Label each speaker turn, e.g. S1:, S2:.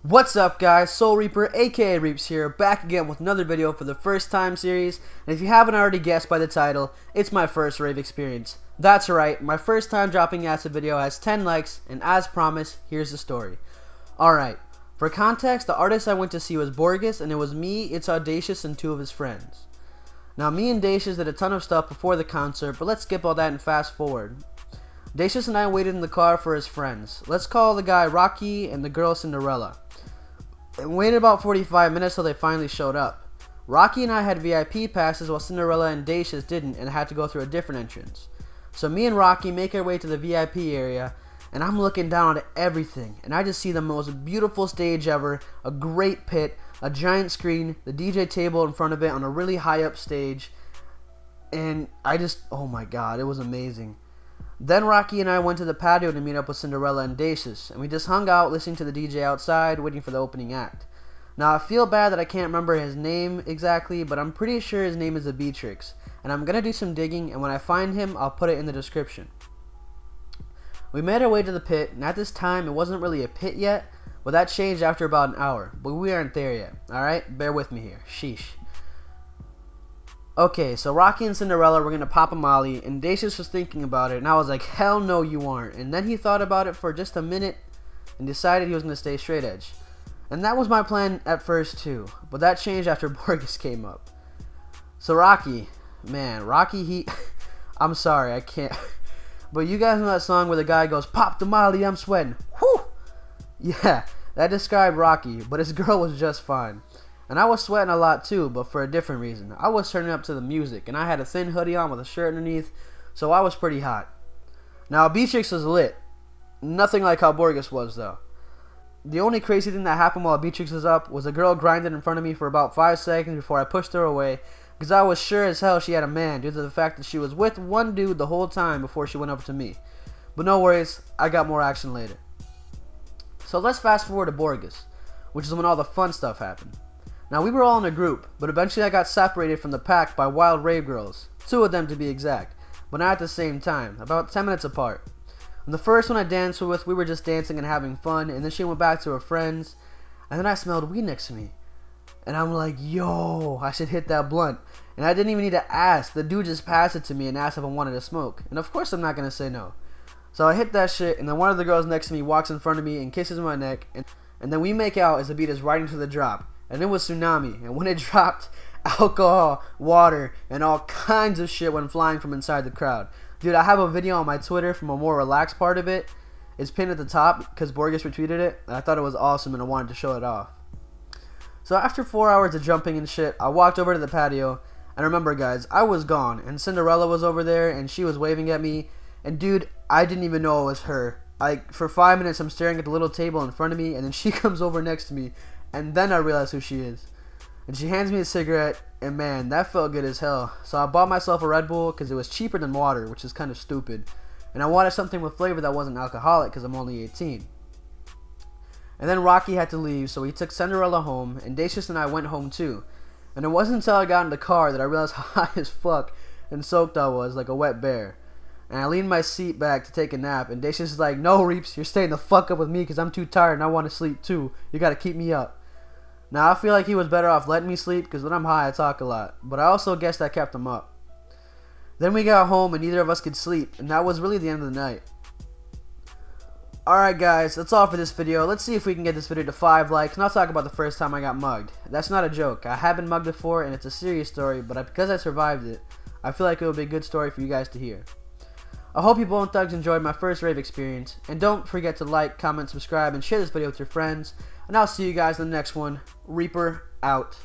S1: What's up guys, Soul Reaper aka Reaps here, back again with another video for the first time series, and if you haven't already guessed by the title, it's my first rave experience. That's right, my first time dropping acid video has 10 likes, and as promised, here's the story. Alright, for context, the artist I went to see was Borges, and it was me, It's Audacious, and 2 of his friends. Now me and Dacious did a ton of stuff before the concert, but let's skip all that and fast forward. Dacious and I waited in the car for his friends. Let's call the guy Rocky and the girl Cinderella. And waited about 45 minutes till they finally showed up. Rocky and I had VIP passes while Cinderella and Dacious didn't and had to go through a different entrance. So me and Rocky make our way to the VIP area, and I'm looking down at everything, and I just see the most beautiful stage ever, a great pit, a giant screen, the DJ table in front of it on a really high up stage, and oh my god, it was amazing. Then Rocky and I went to the patio to meet up with Cinderella and Dacious, and we just hung out listening to the DJ outside, waiting for the opening act. Now I feel bad that I can't remember his name exactly, but I'm pretty sure his name is Abitrix, and I'm gonna do some digging, and when I find him, I'll put it in the description. We made our way to the pit, and at this time, it wasn't really a pit yet, but that changed after about an hour, but we aren't there yet, alright? Bear with me here, sheesh. Okay, so Rocky and Cinderella were gonna pop a molly, and Dacious was thinking about it, and I was like, hell no you aren't. And then he thought about it for just a minute, and decided he was gonna stay straight edge. And that was my plan at first too, but that changed after Borges came up. So Rocky, I'm sorry, I can't, but you guys know that song where the guy goes, pop the molly, I'm sweating, whew! Yeah, that described Rocky, but his girl was just fine. And I was sweating a lot too, but for a different reason. I was turning up to the music, and I had a thin hoodie on with a shirt underneath, so I was pretty hot. Now, Beatrix was lit. Nothing like how Borges was, though. The only crazy thing that happened while Beatrix was up was a girl grinded in front of me for about 5 seconds before I pushed her away, because I was sure as hell she had a man due to the fact that she was with one dude the whole time before she went over to me. But no worries, I got more action later. So let's fast forward to Borges, which is when all the fun stuff happened. Now we were all in a group, but eventually I got separated from the pack by wild rave girls, 2 of them to be exact, but not at the same time, about 10 minutes apart. And the first one I danced with, we were just dancing and having fun, and then she went back to her friends, and then I smelled weed next to me. And I'm like, yo, I should hit that blunt. And I didn't even need to ask, the dude just passed it to me and asked if I wanted to smoke. And of course I'm not gonna say no. So I hit that shit, and then one of the girls next to me walks in front of me and kisses my neck, and then we make out as the beat is right into the drop. And it was tsunami, and when it dropped, alcohol, water, and all kinds of shit went flying from inside the crowd. Dude, I have a video on my Twitter from a more relaxed part of it. It's pinned at the top because Borges retweeted it, and I thought it was awesome and I wanted to show it off. So after 4 hours of jumping and shit, I walked over to the patio, and remember guys, I was gone, and Cinderella was over there, and she was waving at me, and dude, I didn't even know it was her. Like, for 5 minutes I'm staring at the little table in front of me, and then she comes over next to me, and then I realized who she is. And she hands me a cigarette, and man, that felt good as hell. So I bought myself a Red Bull because it was cheaper than water, which is kind of stupid. And I wanted something with flavor that wasn't alcoholic because I'm only 18. And then Rocky had to leave, so he took Cinderella home, and Dacious and I went home too. And it wasn't until I got in the car that I realized how high as fuck and soaked I was like a wet bear. And I leaned my seat back to take a nap, and Dacious is like, no Reaps, you're staying the fuck up with me because I'm too tired and I want to sleep too. You gotta keep me up. Now, I feel like he was better off letting me sleep because when I'm high, I talk a lot. But I also guess that kept him up. Then we got home and neither of us could sleep, and that was really the end of the night. Alright guys, that's all for this video. Let's see if we can get this video to 5 likes, and I'll talk about the first time I got mugged. That's not a joke. I have been mugged before, and it's a serious story, but because I survived it, I feel like it would be a good story for you guys to hear. I hope you Bone Thugs enjoyed my first rave experience, and don't forget to like, comment, subscribe, and share this video with your friends. And I'll see you guys in the next one. Reaper out.